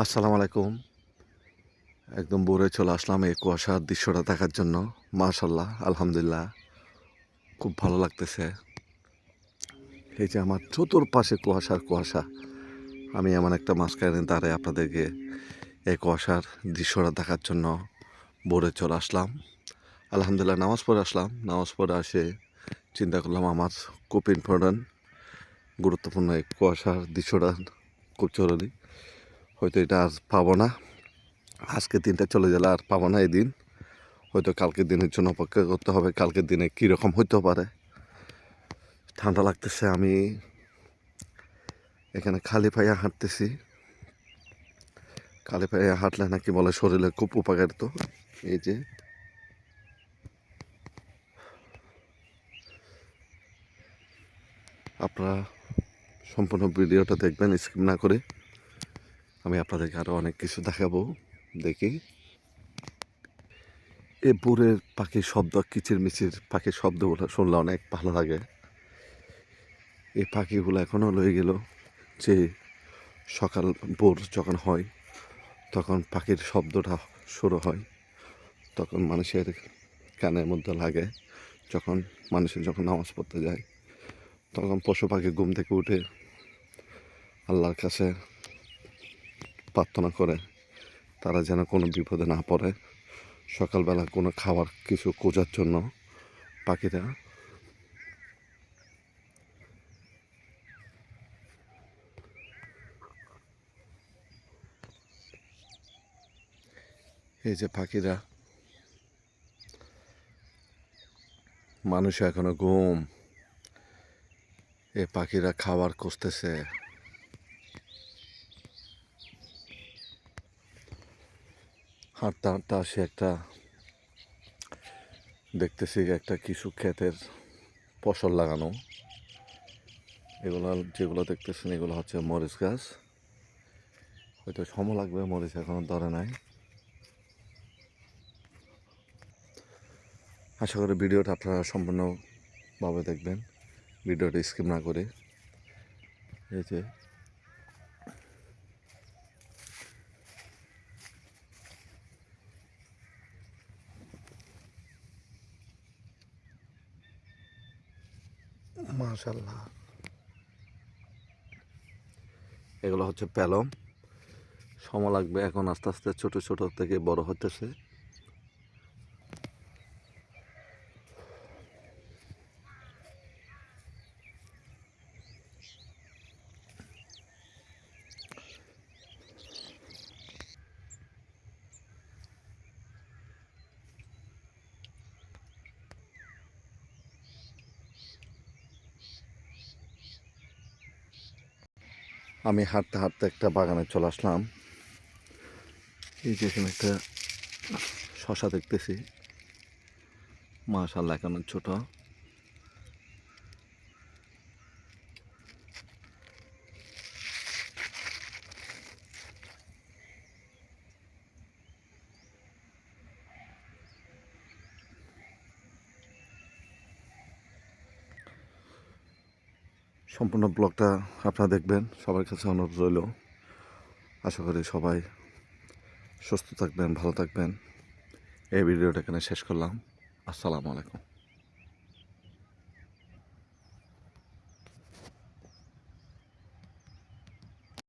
আসসালামু আলাইকুম। একদম ভোরে চলে আসলাম এই কুয়াশার দৃশ্যটা দেখার জন্য। মাশাআল্লাহ, আলহামদুলিল্লাহ, খুব ভালো লাগতেছে। এই যে আমার চতুর্পাশে কুয়াশার কুয়াশা। আমি এমন একটা মাঝখানে দাঁড়ায় আপনাদেরকে এই কুয়াশার দৃশ্যটা দেখার জন্য ভোরে চলে আসলাম। আলহামদুলিল্লাহ, নামাজ পড়ে আসলাম। নামাজ পড়ে আসে চিন্তা করলাম আমার খুব ইম্পর্টেন্ট, গুরুত্বপূর্ণ এই কুয়াশার দৃশ্যটা খুব জরুরি। হয়তো এটা আর পাবো না, আজকের দিনটা চলে গেলে আর পাবো না এই দিন। হয়তো কালকের দিনের জন্য অপেক্ষা করতে হবে। কালকের দিনে কীরকম হইতে পারে। ঠান্ডা লাগতেছে। আমি এখানে খালি পায়ে হাঁটতেছি। খালি পায়ে হাঁটলে নাকি বলে শরীরে খুব উপকারিত। এই যে আপনারা সম্পূর্ণ ভিডিওটা দেখবেন, স্কিপ না করে। আমি আপনাদেরকে আরও অনেক কিছু দেখাবো। দেখি এই ভোরের পাখির শব্দ, কিচিরমিচির পাখির শব্দগুলো শুনলে অনেক ভালো লাগে। এই পাখিগুলো এখনও লয়ে গেল যে সকাল ভোর যখন হয় তখন পাখির শব্দটা শুরু হয়, তখন মানুষের কানের মধ্যে লাগে। যখন মানুষের যখন নামাজ পড়তে যায় তখন পশু পাখি ঘুম থেকে উঠে আল্লাহর কাছে প্রার্থনা করে তারা যেন কোনো বিপদে না পড়ে। সকালবেলা কোনো খাবার কিছু খোঁজার জন্য পাখিরা এই যে পাখিরা, মানুষ এখনো ঘুম, এই পাখিরা খাবার খুঁজতেছে। হাঁটতে হাঁটতে আসে একটা, দেখতেছি একটা কিছু ক্ষেতের ফসল লাগানো। এগুলো যেগুলো দেখতেছেন এগুলো হচ্ছে মরিচ গাছ। হয়তো সময় লাগবে, মরিচ এখনো ধরে নাই। আশা করি ভিডিওটা আপনারা সম্পূর্ণভাবে দেখবেন, ভিডিওটা স্কিপ না করে। এই যে মাশাআল্লাহ, এগুলো হচ্ছে পেলম। সময় লাগবে, এখন আস্তে আস্তে ছোট ছোট থেকে বড় হতেছে। আমি হাঁটতে হাঁটতে একটা বাগানে চলে আসলাম। এই যে এখানে একটা শশা দেখতেছি। মাশাআল্লাহ, এখনো ছোট। সম্পূর্ণ ব্লগটা আপনারা দেখবেন, সবার কাছে অনুরোধ রইল। আশা করি সবাই সুস্থ থাকবেন, ভালো থাকবেন। এই ভিডিওটা এখানে শেষ করলাম। আসসালামু আলাইকুম।